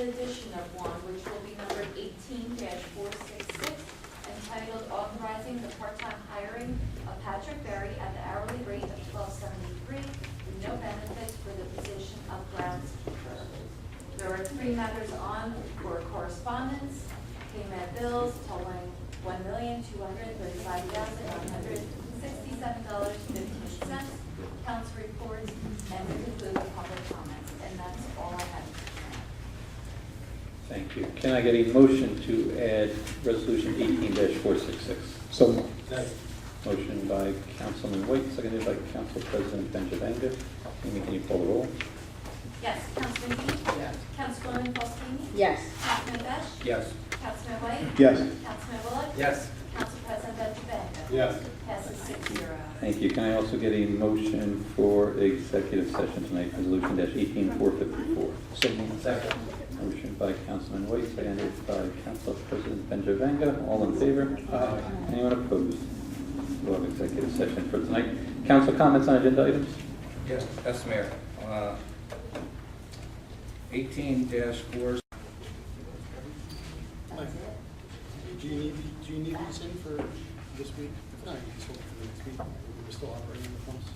addition of one, which will be number 18-466, entitled Authorizing the Part-Time Hiring of Patrick Berry at the hourly rate of $12.73 with no benefits for the position of groundskeeper. There are three matters on for correspondence. Payment bills totaling $1,235,967.15. Council reports, and we conclude with public comments. And that's all I have. Thank you. Can I get a motion to add resolution 18-466? So moved. Motion by Councilman White, seconded by Council President Benjavanga. Amy, can you call the roll? Yes. Councilman Dean? Yes. Councilwoman Faustini? Yes. Councilman Besh? Yes. Councilman White? Yes. Councilman Bullock? Yes. Council President Benjavanga? Yes. Passes 6-0. Thank you. Can I also get a motion for executive session tonight, resolution -18454? So moved. Second. Motion by Councilman White, seconded by Council President Benjavanga. All in favor? Anyone opposed? We'll have executive session for tonight. Council comments on agenda items? Yes, Mayor. 18-4. Do you need these in for this week? If not, you can hold it for the next week. We're still operating the pumps.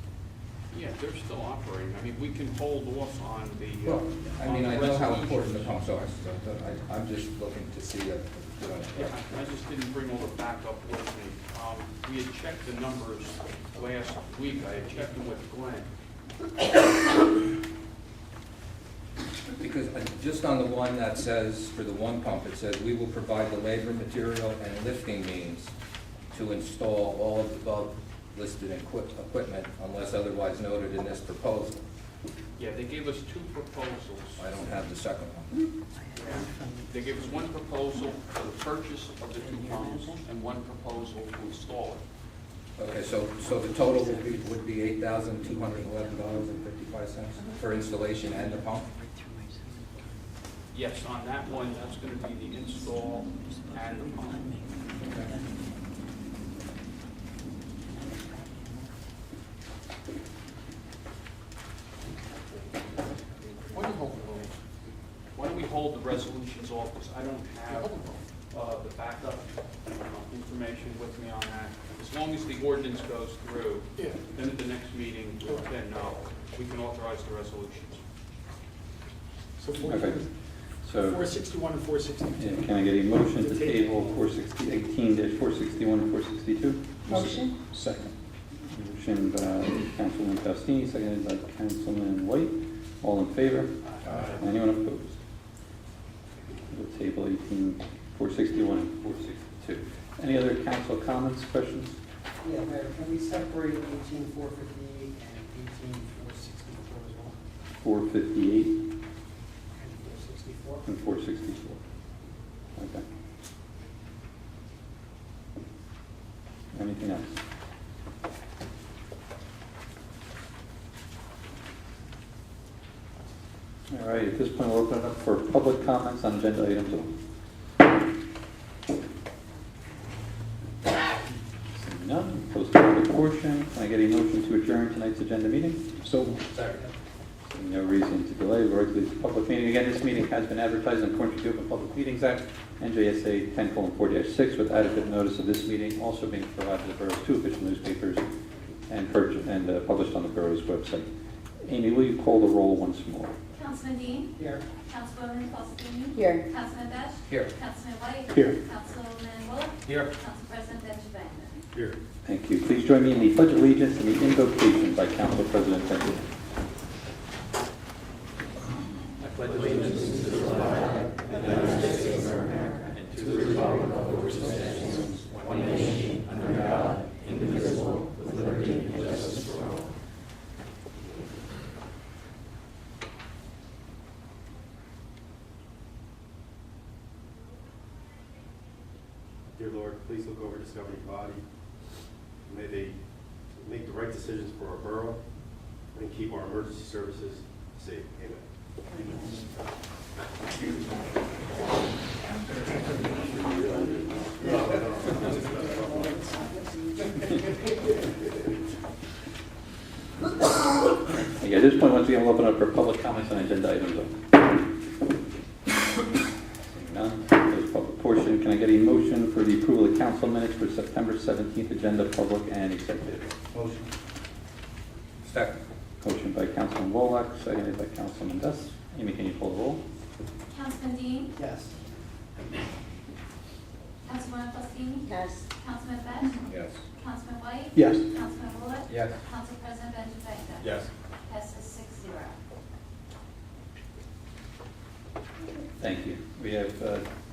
Yeah, they're still operating. I mean, we can hold off on the. Well, I mean, I know how resolution. important the pumps are, so I'm just looking to see if, Yeah, I just didn't bring all the backup with me. We had checked the numbers last week. I had checked them with Glenn. because just on the one that says, for the one pump, it says, we will provide the labor, material, and lifting means to install all of the above listed equipment unless otherwise noted in this proposal. Yeah, they gave us two proposals. I don't have the second one. They gave us one proposal for the purchase of the two pumps and one proposal to install it. Okay, so the total would be $8,211.55 for installation and the pump? Yes, on that one, that's going to be the install and the pump. Okay. Why don't we hold the resolutions off, because I don't have the backup information with me on that. As long as the ordinance goes through, then at the next meeting, then we can authorize the resolutions. So Okay. So 461 and 462. can I get a motion to table 18-461 and 462? Motion? Second. Motion by Councilman Faustini, seconded by Councilman White. All in favor? Anyone opposed? We'll table 18-461 and 462. Any other council comments, questions? Yeah, Mayor, can we separate 18-458 and 18-464 as well? 458 And 464? and 464. Okay. Anything else? All right, at this point, we'll open it up for public comments on agenda items only. Seeing none, close the public portion. Can I get a motion to adjourn tonight's agenda meeting? So moved. Seeing no reason to delay, we'll right to this public meeting. Again, this meeting has been advertised in accordance with the Open Public Meetings Act, NJSA 10:4-6, with adequate notice of this meeting also being provided to the borough's two official newspapers and published on the borough's website. Amy, will you call the roll once more? Councilman Dean? Here. Councilwoman Faustini? Here. Councilman Besh? Here. Councilman White? Here. Councilman Bullock? Here. Council President Benjavanga? Here. Thank you. Please join me in the Pledge of Allegiance and the invocation by Council President Benjamin. I pledge allegiance to the flag of the United States of America and to the republic for which it stands, one nation, under God, indivisible, with liberty and justice for all. Dear Lord, please look over this governing body. May they make the right decisions for our borough and keep our emergency services safe. Amen. Okay, at this point, once again, we'll open up for public comments on agenda items only. I get a motion for the approval of council minutes for September 17th agenda, public and executive? Motion. Second. Motion by Councilman Wallach, seconded by Councilman Dust. Amy, can you pull the roll? Councilman Dean? Yes. Councilwoman Fostini? Yes. Councilman Best? Yes. Councilman White? Yes. Councilman Bullock? Yes. Council President Benedicta? Yes. Passes 6-0. Thank you. We have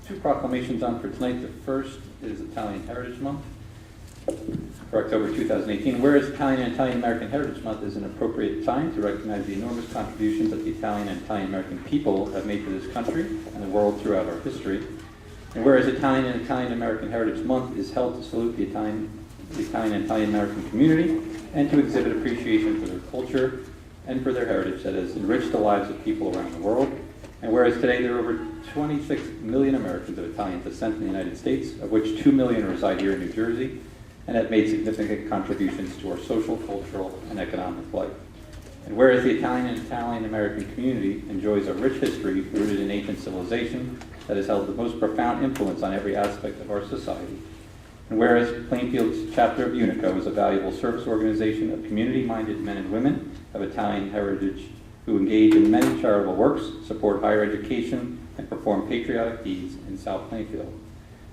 two proclamations on for tonight. The first is Italian Heritage Month for October 2018. Whereas Italian and Italian American Heritage Month is an appropriate time to recognize the enormous contributions that the Italian and Italian American people have made to this country and the world throughout our history. And whereas Italian and Italian American Heritage Month is held to salute the Italian and Italian American community and to exhibit appreciation for their culture and for their heritage that has enriched the lives of people around the world. And whereas today there are over 26 million Americans of Italian descent in the United States, of which 2 million reside here in New Jersey, and have made significant contributions to our social, cultural, and economic life. And whereas the Italian and Italian American community enjoys a rich history rooted in ancient civilization that has held the most profound influence on every aspect of our society. And whereas Plainfield's chapter of UNICO is a valuable service organization of community-minded men and women of Italian heritage who engage in many charitable works, support higher education, and perform patriotic deeds in South Plainfield.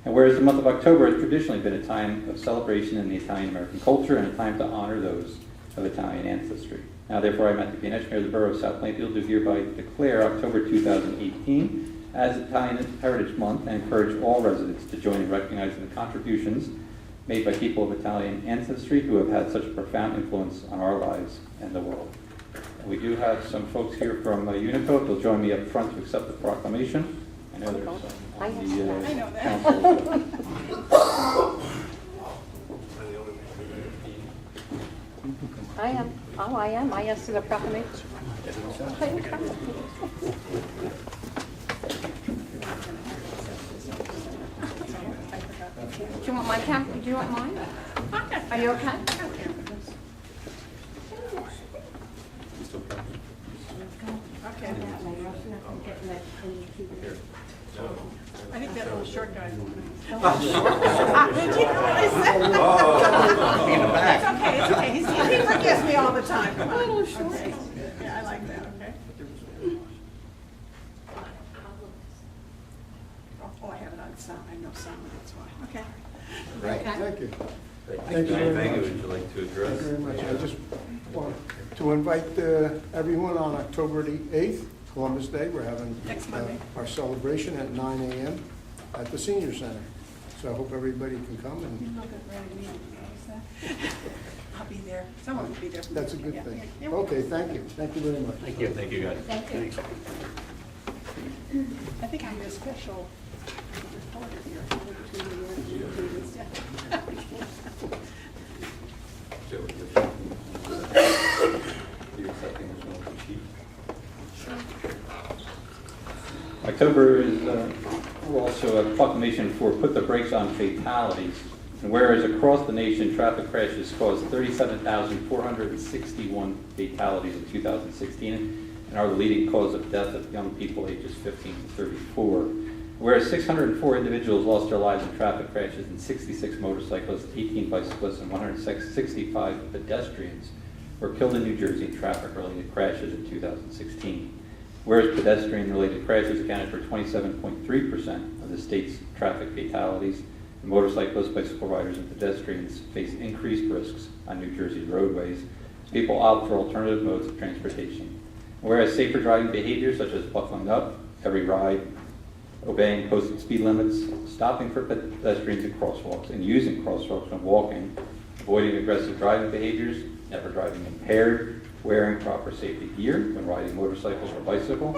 And whereas the month of October has traditionally been a time of celebration in the Italian-American culture and a time to honor those of Italian ancestry. Now, therefore, I, Matthew P. Mayor of the Borough of South Plainfield, do hereby declare October 2018 as Italian Heritage Month and encourage all residents to join in recognizing the contributions made by people of Italian ancestry who have had such a profound influence on our lives and the world. We do have some folks here from UNICO. They'll join me up front to accept the proclamation. I know there's some on the council. I am. Oh, I am. I asked for the proclamation. Do you want my camp? Do you want mine? Are you okay? Okay. I think that little short guy. Did you know what I said? In the back. It's okay, it's okay. He forgives me all the time. Come on. Okay. Yeah, I like that, okay. Oh, I have it on sound. I know sound, that's why. Okay. Right. Thank you. Thank you very much. Would you like to address? Thank you very much. I just want to invite everyone on October the 8th, Columbus Day. We're having Next Monday. Our celebration at 9 a.m. at the Senior Center. So I hope everybody can come, and I'll be there. Someone will be there. that's a good Yeah. thing. Yeah. Okay, thank you. Thank you very much. Thank you. Thank you, guys. Thank you. I think I'm a special reporter here. October is also a proclamation for Put the Brakes on Fatalities. And whereas across the nation, traffic crashes caused 37,461 fatalities in 2016 and are the leading cause of death of young people ages 15 to 34. Whereas 604 individuals lost their lives in traffic crashes and 66 motorcyclists, 18 bicyclists, and 165 pedestrians were killed in New Jersey in traffic-related crashes in 2016. Whereas pedestrian-related crashes accounted for 27.3% of the state's traffic fatalities, and motorcyclists, bicycle riders, and pedestrians face increased risks on New Jersey's roadways as people opt for alternative modes of transportation. Whereas safer driving behaviors such as buckling up, every ride, obeying posted speed limits, stopping for pedestrians at crosswalks, and using crosswalks when walking, avoiding aggressive driving behaviors, never driving impaired, wearing proper safety gear when riding motorcycles or bicycle,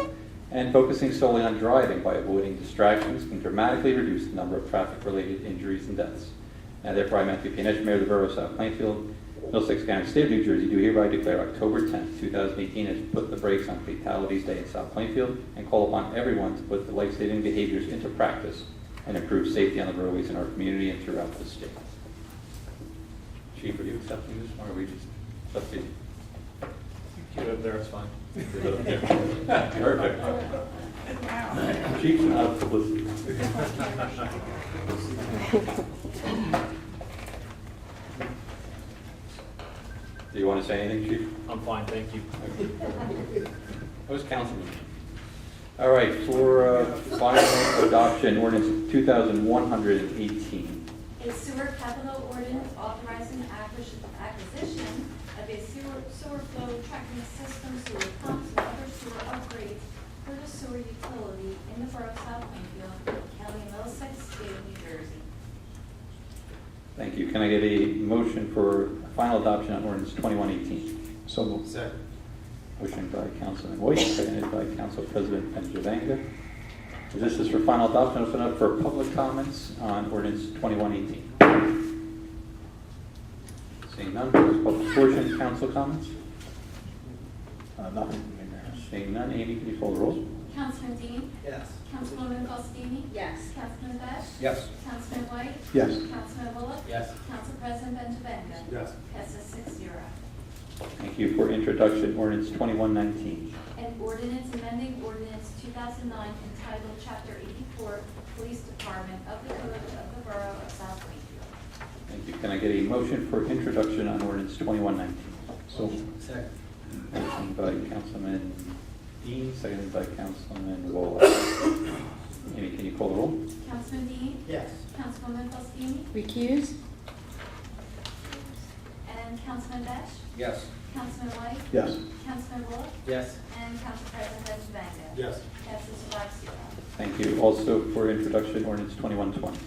and focusing solely on driving by avoiding distractions can dramatically reduce the number of traffic-related injuries and deaths. Now, therefore, I, Matthew P. Mayor of the Borough of South Plainfield, Middlesex County, State of New Jersey, do hereby declare October 10th, 2018 as Put the Brakes on Fatalities Day in South Plainfield and call upon everyone to put the life-saving behaviors into practice and improve safety on the roadways in our community and throughout the state. Chief, are you accepting this, or are we just up to you? Get up there, it's fine. Perfect. Chief's not a publicity. Do you want to say anything, Chief? I'm fine, thank you. Who's Councilman? All right, for final adoption, ordinance 2118. A sewer capital ordinance authorizing acquisition of a sewer flow tracking system, sewer pumps, and other sewer upgrades for the sewer utility in the borough of South Plainfield, County of Middlesex, State of New Jersey. Thank you. Can I get a motion for final adoption on ordinance 2118? So moved. Second. Motion by Councilman White, seconded by Council President Benjavanga. This is for final adoption. Open up for public comments on ordinance 2118. Seeing none, close public portion. Council comments? Nothing. Seeing none, Amy, can you call the roll? Councilman Dean? Yes. Councilwoman Fostini? Yes. Councilman Bash? Yes. Councilman White? Yes. Councilman Bullock? Yes. Council President Benjavanga? Yes. Passes 6-0. Thank you. For introduction, ordinance 2119. An ordinance amending ordinance 2009 entitled Chapter 84, Police Department of the Code of the Borough of South Plainfield. Thank you. Can I get a motion for introduction on ordinance 2119? So moved. Second. Motion by Councilman Dean, seconded by Councilman Waller. Amy, can you call the roll? Councilman Dean? Yes. Councilwoman Fostini? Recuse? And Councilman Bash? Yes. Councilman White? Yes. Councilman Bullock? Yes. And Council President Benjavanga? Yes. Passes 5-0. Thank you. Also for introduction, ordinance 2120.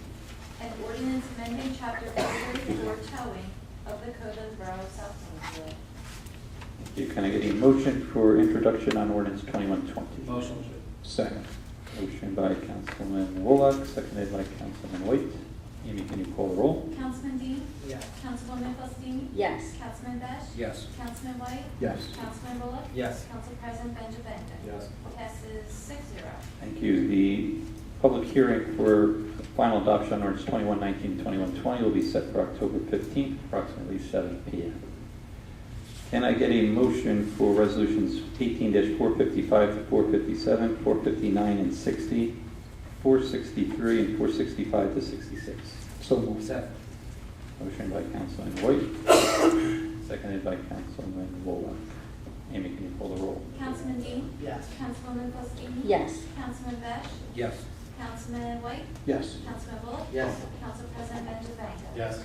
An ordinance amending Chapter 434 towing of the Code of the Borough of South Plainfield. Thank you. Can I get a motion for introduction on ordinance 2120? Motion. Second. Motion by Councilman Wolock, seconded by Councilman White. Amy, can you call the roll? Councilman Dean? Yes. Councilwoman Fostini? Yes. Councilman Bash? Yes. Councilman White? Yes. Councilman Bullock? Yes. Council President Benjavanga? Yes. Passes 6-0. Thank you. The public hearing for final adoption on ordinance 2119 and 2120 will be set for October 15th, approximately 7 p.m. Can I get a motion for resolutions 18-455 to 457, 459 and 60, 463 and 465 to 66? So moved. Second. Motion by Councilman White, seconded by Councilman Wolock. Amy, can you call the roll? Councilman Dean? Yes. Councilwoman Fostini? Yes. Councilman Bash? Yes. Councilman White? Yes. Councilman Bullock? Yes. Council President Benjavanga? Yes.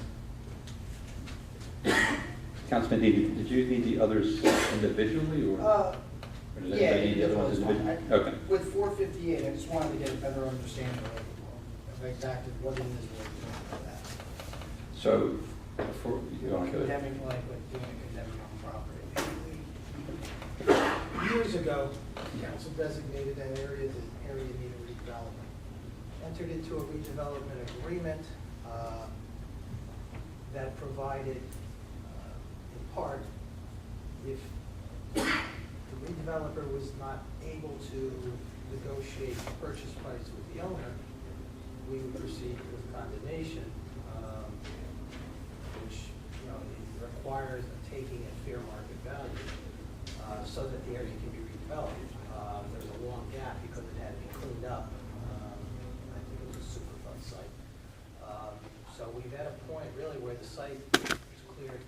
Councilman Dean, did you need the others individually, or does Yeah, anybody need the other ones individually? Okay. With 458, I just wanted to get a better understanding of exactly what it is we're doing for that. So, before you go on to it. Condemning, like, with doing a condemning on property. Years ago, council designated that area as an area needed redevelopment. Entered into a redevelopment agreement that provided, in part, if the redeveloper was not able to negotiate the purchase price with the owner, we would proceed with condemnation, which, it requires a taking at fair market value, so that the area can be redeveloped. There's a long gap because it had to be cleaned up. I think it was a Superfund site. So we've at a point really where the site is cleared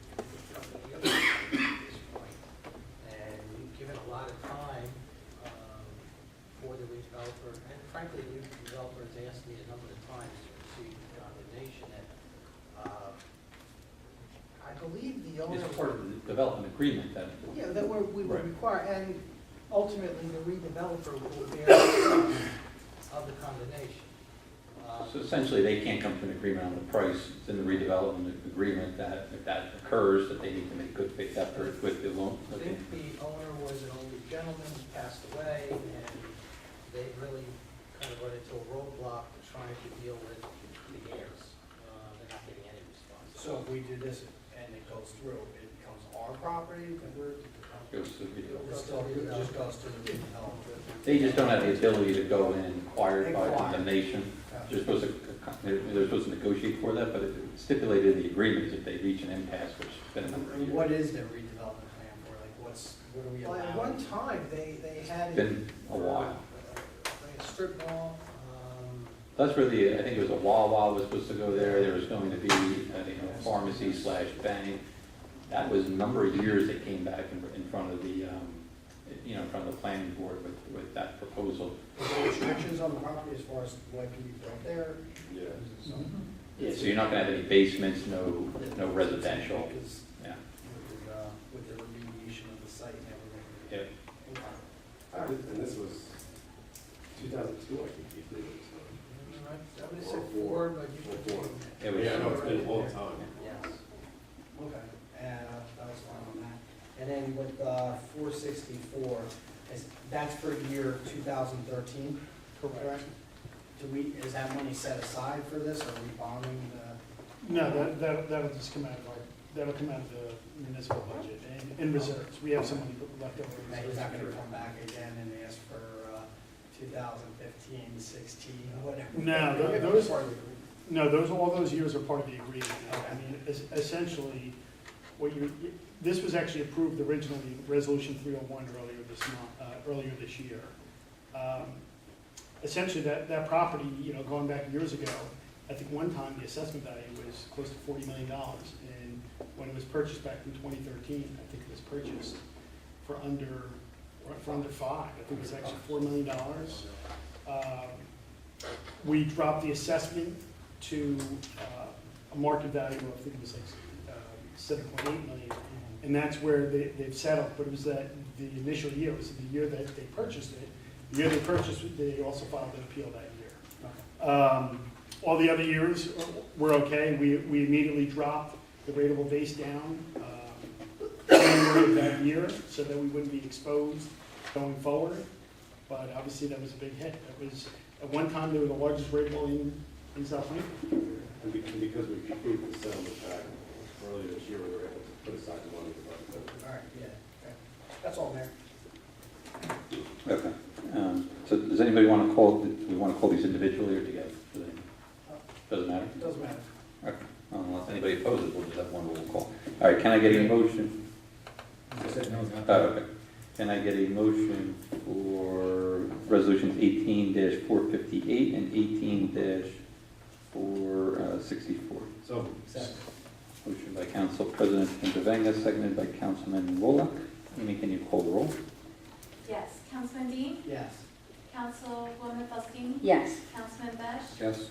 from the other at this point. And we've given a lot of time for the redeveloper, and frankly, the developer has asked me a number of times to receive condemnation. And I believe the owner. It's part of the development agreement that. Yeah, that we would Right. require, and ultimately, the redeveloper will bear the cost of the condemnation. So essentially, they can't come to an agreement on the price. It's in the redevelopment agreement that if that occurs, that they need to make good faith effort with the loan. I think the owner was an older gentleman, he passed away, and they really kind of run into a roadblock trying to deal with the heirs. They're not getting any response. So if we do this and it goes through, it becomes our property, then we're, Goes to the redevelopment. it just goes to the developer. They just don't have the ability to go in and acquire it by condemnation. They're supposed to negotiate for that, but it's stipulated in the agreement if they reach an impasse, which has been a number of years. What is their redevelopment plan for, like, what are we Well, allowing? at one time, they had. It's been a while. strip mall. That's where the, I think it was a Wawa was supposed to go there. There was going to be, pharmacy / bank. That was a number of years they came back in front of the, in front of the planning board with that proposal. Is there restrictions on the property as far as what can be built there? Yeah. Yeah, so you're not gonna have any basements, no residential. Because Yeah. with the remediation of the site and everything. Yep. And this was 2002, I think, you did it, so. That would say Ford, but you could. It was- Yeah, I know, it's been a long time. Yes. Okay, and that was fine on that. And then with 464, that's for year 2013, correct? Is that money set aside for this, or are we bonding the? No, that'll just come out of that'll come out of the municipal budget and reserves. We have some money left over. in He's not reserves. gonna come back again and ask for 2015, 16, whatever. No, those are, no, all those years are part of the agreement. I mean, essentially, this was actually approved originally, Resolution 301 earlier this year. Essentially, that property, going back years ago, I think one time the assessment value was close to $40 million. And when it was purchased back in 2013, I think it was purchased for under 5. I think it was actually $4 million. We dropped the assessment to a market value of, I think it was like 7.8 million. And that's where they've settled. But it was the initial year, it was the year that they purchased it. The year they purchased it, they also filed an appeal that year. All the other years were okay. We immediately dropped the rateable base down January of that year so that we wouldn't be exposed going forward. But obviously that was a big hit. It was, at one time, they were the largest rateable in South Plainfield. And because we approved the settlement back earlier this year, we were able to put aside the money for that. All right, yeah, okay. That's all there. Okay. So does anybody want to call, do we want to call these individually or together? Doesn't matter? Doesn't matter. Okay. Well, unless anybody opposes, we'll just have one roll call. All right, can I get a motion? I said no, not Oh, okay. Can I get a motion for resolutions 18-458 and 18-464? So, Motion by Council President Pennsylvania, seconded by Councilman Wolock. Amy, can you call the roll? Yes. Councilman Dean? Yes. Councilwoman Faustini? Yes. Councilman Besh? Yes.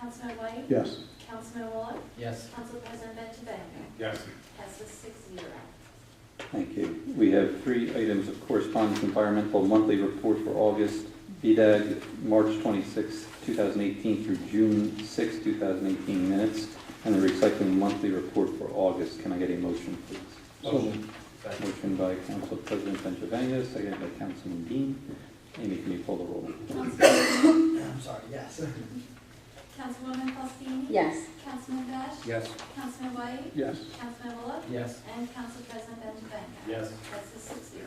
Councilman White? Yes. Councilman Wallach? Yes. Council President Benjavanga? yes. Passes 6-0. Thank you. We have 3 items of correspondence: environmental monthly report for August, BDAG, March 26, 2018 through June 6, 2018 minutes, and the recycling monthly report for August. Can I get a motion, please? Motion. Motion by Council President Benjavanga, seconded by Councilman Dean. Amy, can you call the roll? I'm sorry, yes. Councilwoman Faustini? Yes. Councilman Besh? Yes. Councilman White? Yes. Councilman Wallach? Yes. And Council President Benjavanga? Yes. Passes 6-0.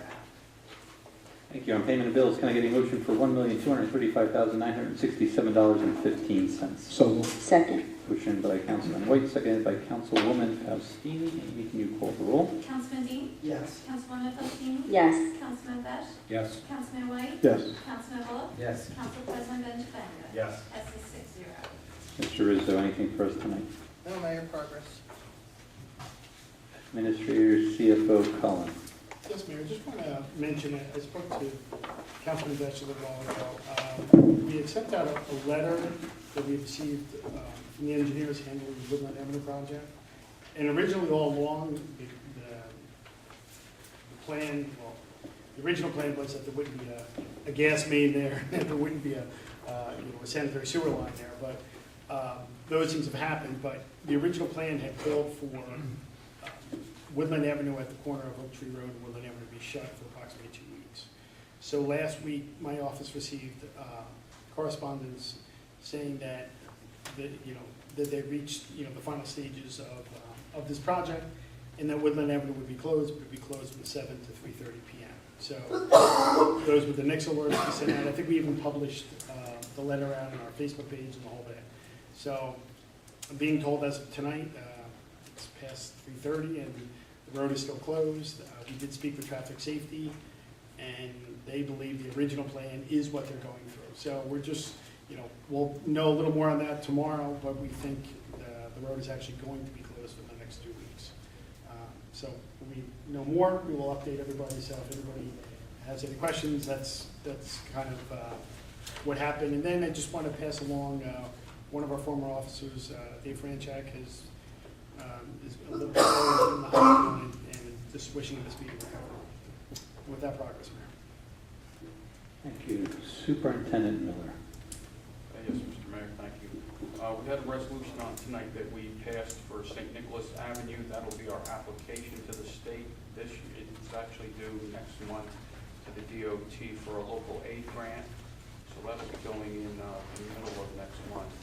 Thank you. On payment of bills, can I get a motion for $1,235,967.15? So moved. Second. Motion by Councilman White, seconded by Councilwoman Faustini. Amy, can you call the roll? Councilman Dean? Yes. Councilwoman Faustini? Yes. Councilman Besh? Yes. Councilman White? Yes. Councilman Wallach? Yes. Council President Benjavanga? Yes. Passes 6-0. Mr. Rizzo, anything for us tonight? No, Mayor, progress. Administrator CFO Cullen. Yes, Mayor, I just want to mention, I spoke to Councilman Besh a little while ago. We had sent out a letter that we received from the engineers handling the Woodland Avenue project. And originally, all along, the plan, well, the original plan was that there wouldn't be a gas main there, and there wouldn't be a sanitary sewer line there. But those things have happened, but the original plan had called for Woodland Avenue at the corner of Oak Tree Road and Woodland Avenue to be shut for approximately 2 weeks. So last week, my office received correspondence saying that that they reached the final stages of this project, and that Woodland Avenue would be closed, but it would be closed from 7 to 3:30 p.m. So those were the next alerts we sent out. I think we even published the letter out on our Facebook page and the whole bit. So I'm being told as of tonight, it's past 3:30 and the road is still closed. We did speak with traffic safety. and they believe the original plan is what they're going through. So we're just, we'll know a little more on that tomorrow, but we think the road is actually going to be closed for the next 2 weeks. So when we know more, we will update everybody. So if anybody has any questions, that's kind of what happened. And then I just want to pass along, one of our former officers, Dave Franchak, is a little bit lower in the hospital, and just wishing this meeting recovery. With that progress, Mayor. Thank you. Superintendent Miller. Yes, Mr. Mayor, thank you. We had a resolution on tonight that we passed for St. Nicholas Avenue. That'll be our application to the state this year. It's actually due next month to the DOT for a local aid grant. So that'll be going in the middle of next month.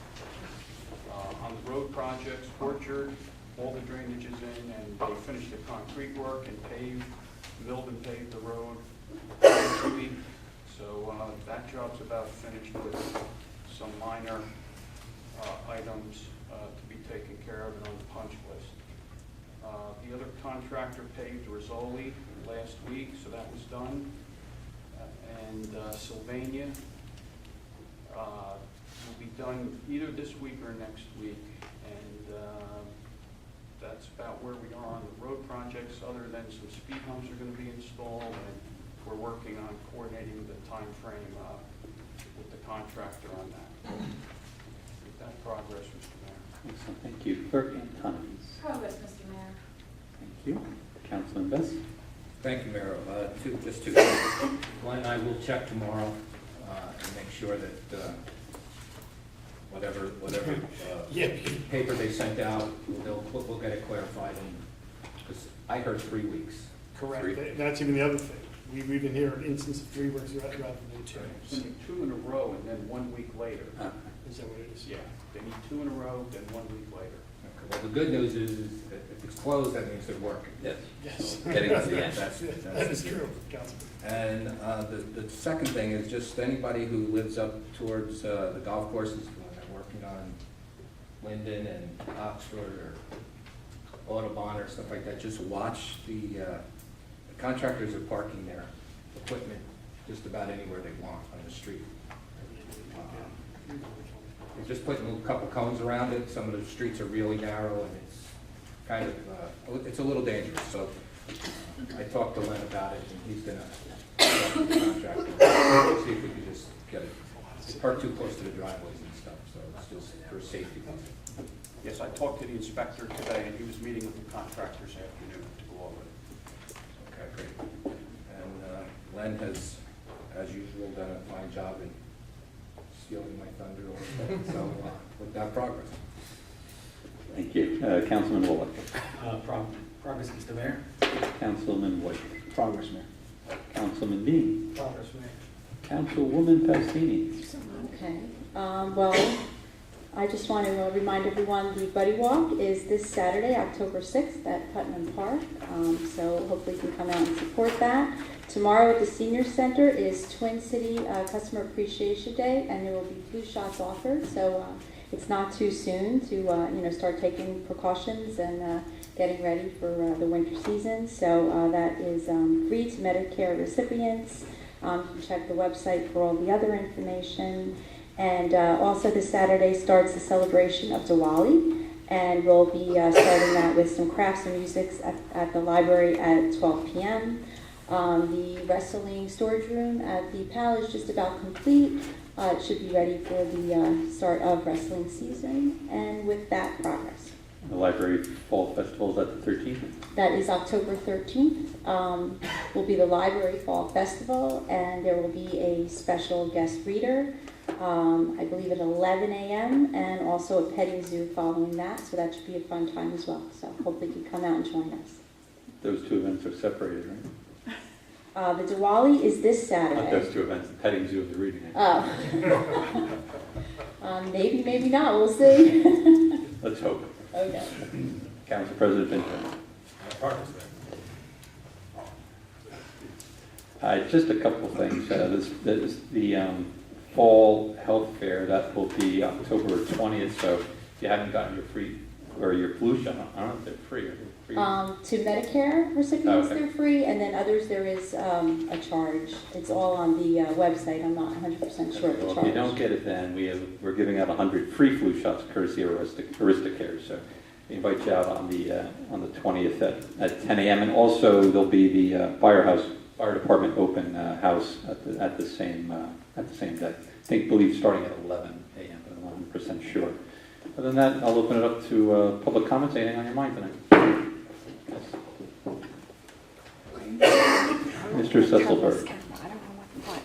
On the road projects, Orchard, all the drainage is in, and they finished the concrete work and milled and paved the road last week. So that job's about finished with some minor items to be taken care of and on the punch list. The other contractor paved Rizzoli last week, so that was done. And Sylvania will be done either this week or next week. And that's about where we are on the road projects, other than some speed humps are going to be installed, and we're working on coordinating the time frame with the contractor on that. With that progress, Mr. Mayor. Excellent. Thank you. Clerk Antonis. Progress, Mr. Mayor. Thank you. Councilman Best. Thank you, Mayor. Just two things. Glenn and I will check tomorrow and make sure that whatever paper they sent out, we'll get it clarified. Because I heard 3 weeks. Correct. That's even the other thing. We've even heard an instance of 3 weeks rather than 2. It's going to be 2 in a row and then 1 week later. Is that what it is? Yeah, they need 2 in a row, then 1 week later. Okay. Well, the good news is that if it's closed, that means they're working. Yes. Yes. Getting to the end. That is true, Councilman. And the second thing is just anybody who lives up towards the golf courses, when they're working on Linden and Oxford or Audubon or stuff like that, just watch the contractors are parking their equipment just about anywhere they want on the street. They're just putting a couple cones around it. Some of the streets are really narrow, and it's kind of, it's a little dangerous. So I talked to Len about it, and he's going to talk to the contractor, see if we can just get it. It's parked too close to the driveways and stuff, so it's just for safety. Yes, I talked to the inspector today, and he was meeting with the contractors afternoon to go over it. Okay, great. And Len has, as usual, done a fine job in stealing my thunder a little bit, so with that progress. Thank you. Councilman Bullock. Progress, Mr. Mayor. Councilman White. Progress, Mayor. Councilman Dean. Progress, Mayor. Councilwoman Pastini. Okay, well, I just want to remind everyone the Buddy Walk is this Saturday, October 6th at Putnam Park. So hopefully you can come out and support that. Tomorrow at the Senior Center is Twin City Customer Appreciation Day, and there will be flu shots offered. So it's not too soon to start taking precautions and getting ready for the winter season. So that is free to Medicare recipients. You can check the website for all the other information. And also this Saturday starts the celebration of Diwali, and we'll be starting that with some crafts and music at the library at 12 p.m. The wrestling storage room at the PAL is just about complete. It should be ready for the start of wrestling season, and with that, progress. The Library Fall Festival is at the 13th. That is October 13th. Will be the Library Fall Festival, and there will be a special guest reader, I believe at 11 a.m., and also a petting zoo following that, so that should be a fun time as well. So hopefully you can come out and join us. Those two events are separated, right? The Diwali is this Saturday. Not those two events, the petting zoo and the reading. Maybe, maybe not. We'll see. Let's hope. Okay. Council President Vincent. Progress, Mayor. Just a couple of things. The fall health fair, that will be October 20th. So if you haven't gotten your free or your flu shot, I don't know if they're free. Free? To Medicare recipients, Okay. they're free, and then others, there is a charge. It's all on the website. I'm not 100% sure of the Well, charge. if you don't get it, then we're giving out 100 free flu shots courtesy of Aristocare. So we invite you out on the 20th at 10 a.m. And also there'll be the fire department open house at the same day. Believe starting at 11 a.m. but I'm not 100% sure. Other than that, I'll open it up to public comments. Anything on your mind tonight? Yes. Mr. Sesselberg. I don't know what,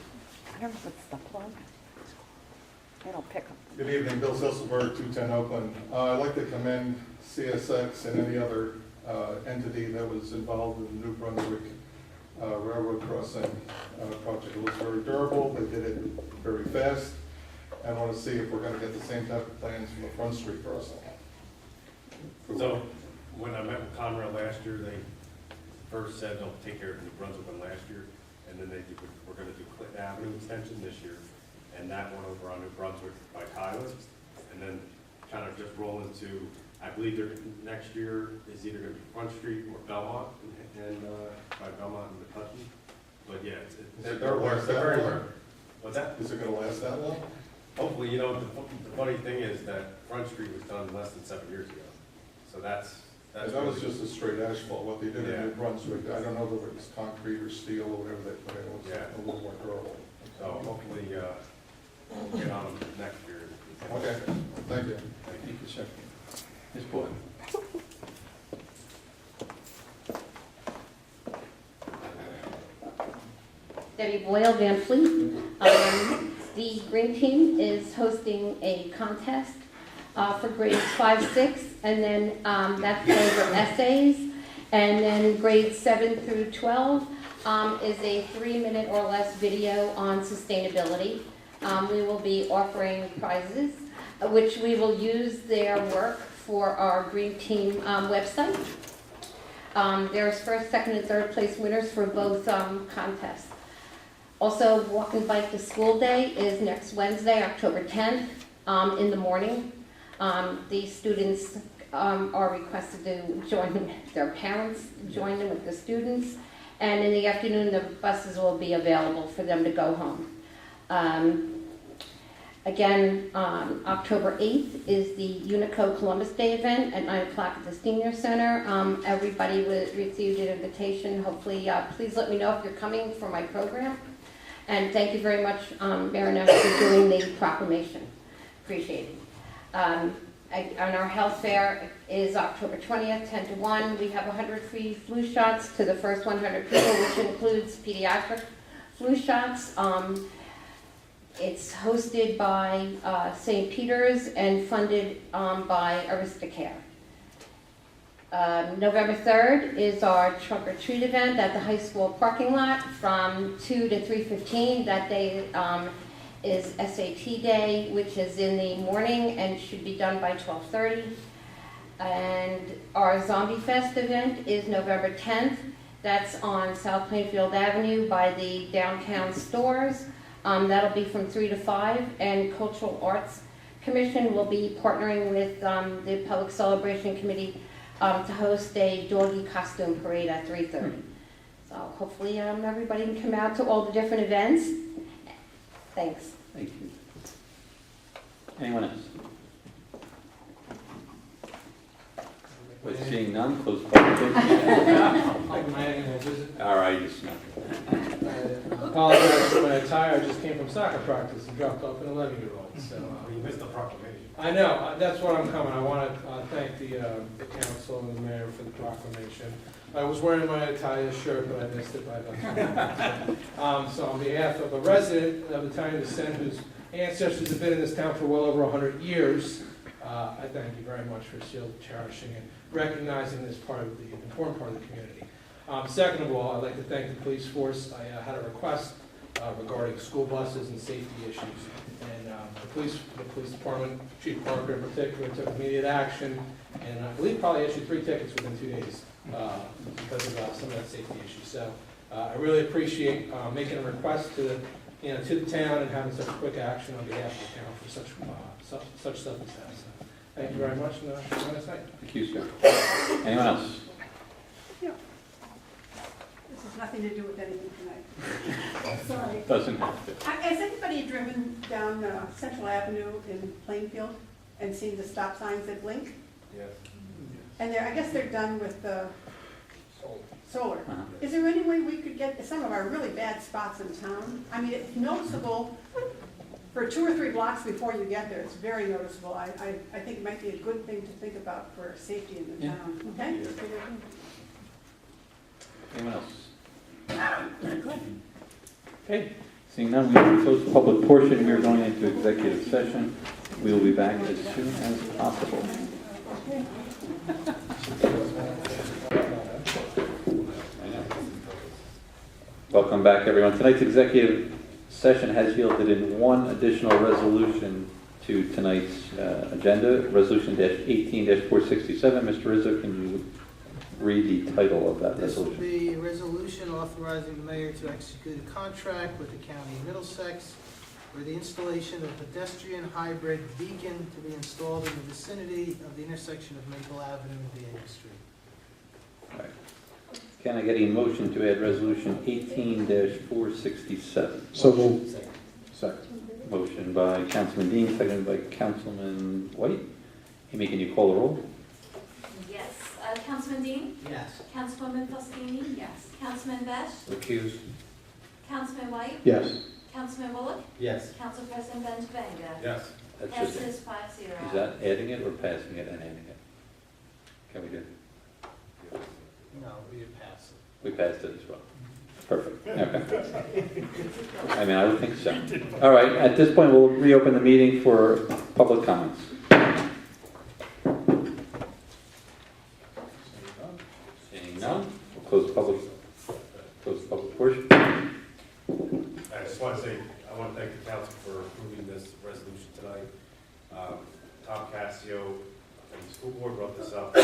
I don't know if it's the plug. They don't pick up. Good evening, Bill Sisselberg, 210 Oakland. I'd like to commend CSX and any other entity that was involved in the New Brunswick Railroad Crossing project. It was very durable, they did it very fast. I want to see if we're going to get the same type of plans from the Front Street crossing. So, when I met with Conrail last year, they first said they'll take care of the New Brunswick one last year, and then we're gonna do Clinton Avenue extension this year, and that one over on New Brunswick by Tyler, and then kind of just roll into, I believe next year is either gonna be Front Street or Belmont, and by Belmont and McCutcheon. But yeah, Is it gonna last that long? What's that? Is it going to last that long? Hopefully, the funny thing is that Front Street was done less than 7 years ago, so that's. That was just a straight asphalt, what they did in Yeah. New Brunswick. I don't know whether it was concrete or steel or whatever they put in, it was Yeah. a little more durable. So hopefully, we'll get on them next year. Okay, thank you. Thank you, sir. Ms. Boyd. Debbie Boyle, Van Fleet. The Green Team is hosting a contest for grades 5, 6, and then that's over essays. And then grades 7 through 12 is a 3-minute or less video on sustainability. We will be offering prizes, which we will use their work for our Green Team website. There's first, second, and third place winners for both contests. Also, Walk and Bike to School Day is next Wednesday, October 10th, in the morning. The students are requested to join their parents, join them with the students, and in the afternoon, the buses will be available for them to go home. Again, October 8th is the Unico Columbus Day event at 9 o'clock at the Senior Center. Everybody received an invitation. Hopefully, please let me know if you're coming for my program. And thank you very much, Marinette, for doing the proclamation. Appreciate it. And our health fair is October 20th, 10 to 1. We have 100 free flu shots to the first 100 people, which includes pediatric flu shots. It's hosted by St. Peter's and funded by Aristocare. November 3rd is our trunk or treat event at the high school parking lot from 2 to 3:15. That day is SAT day, which is in the morning and should be done by 12:30. And our Zombie Fest event is November 10th. That's on South Plainfield Avenue by the downtown stores. That'll be from 3 to 5, and Cultural Arts Commission will be partnering with the Public Celebration Committee to host a doggy costume parade at 3:30. So hopefully everybody can come out to all the different events. Thanks. Thank you. Anyone else? But seeing none, close the public hearing. Like my annual visit. All right, you snuck I apologize for my attire, I just came from soccer practice and dropped off an 11-year-old, so. You missed the proclamation. I know, that's what I'm coming, I want to thank the council and the mayor for the proclamation. I was wearing my Italian shirt, but I missed it by about So on behalf of a resident of Italian descent whose ancestors have been in this town for well over 100 years, I thank you very much for still cherishing and recognizing this part of the important part of the community. Second of all, I'd like to thank the police force. I had a request regarding school buses and safety issues. And the police department, Chief Parker in particular, took immediate action, and I believe probably issued 3 tickets within 2 days because of some of that safety issue. So I really appreciate making a request to the town and having such quick action on behalf of the town for such stuff as that. So thank you very much, and have a nice night. Thank you, sir. Anyone else? nothing to do with anything tonight. Sorry. Doesn't have to. Has anybody driven down Central Avenue in Plainfield and seen the stop signs that blink? Yeah. And I guess they're done with the solar. Uh-huh. Is there any way we could get some of our really bad spots in town? I mean, it's noticeable for 2 or 3 blocks before you get there. It's very noticeable. I think it might be a good thing to think about for safety in the Yeah. town. Okay? Anyone else? Okay, seeing none, we will close the public portion. We are going into executive session. We will be back as soon as possible. Welcome back, everyone. Tonight's executive session has yielded in one additional resolution to tonight's agenda, Resolution -18-467. Mr. Rizzo, can you read the title of that This will resolution? be a resolution authorizing the mayor to execute a contract with the county of Middlesex for the installation of a pedestrian hybrid beacon to be installed in the vicinity of the intersection of Maple Avenue and Vianney Street. All right. Can I get a motion to add Resolution 18-467? So moved. Second. Motion by Councilman Dean, seconded by Councilman White. Amy, can you call the roll? Yes. Councilman Dean? Yes. Councilwoman Fostini? Yes. Councilman Besh? Recuse. Councilman White? Yes. Councilman Bullock? Yes. Council President Benjavanga? Yes. That's just, Passes 5-0. is that adding it or passing it and adding it? Can we do it? No, we did pass it. We passed it as well. Perfect. Okay. I mean, I would think so. All right, at this point, we'll reopen the meeting for public comments. Seeing none, we'll close the public portion. I just want to say, I want to thank the council for approving this resolution tonight. Tom Cassio from the school board brought this up in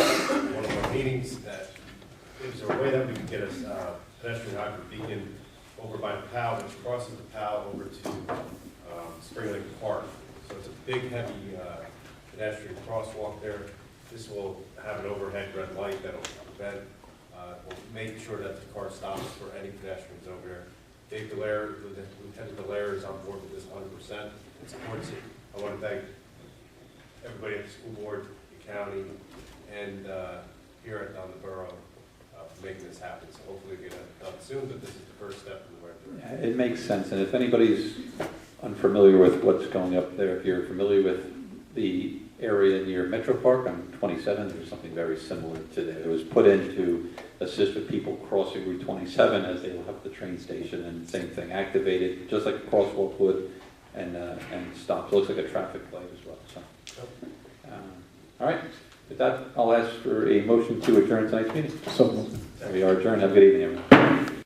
one of our meetings, that is there a way that we can get a pedestrian hybrid beacon over by the POW, which crosses the POW over to Spring Lake Park. So it's a big, heavy pedestrian crosswalk there. This will have an overhead red light that'll prevent, will make sure that the car stops for any pedestrians over there. Dave Dallaire, Lieutenant Dallaire is on board with this 100%. It supports it. I want to thank everybody at the school board, the county, and here at the borough for making this happen. So hopefully we get it done soon, but this is the first step in the right direction. Yeah, it makes sense, and if anybody's unfamiliar with what's going up there, if you're familiar with the area near Metro Park on 27th, there's something very similar to that. It was put in to assist with people crossing Route 27 as they left the train station, and same thing, activated just like a crosswalk would, and stops. Looks like a traffic light as well. So, all right. With that, I'll ask for a motion to adjourn tonight's meeting. So moved. We are adjourned. Have a good evening, everyone.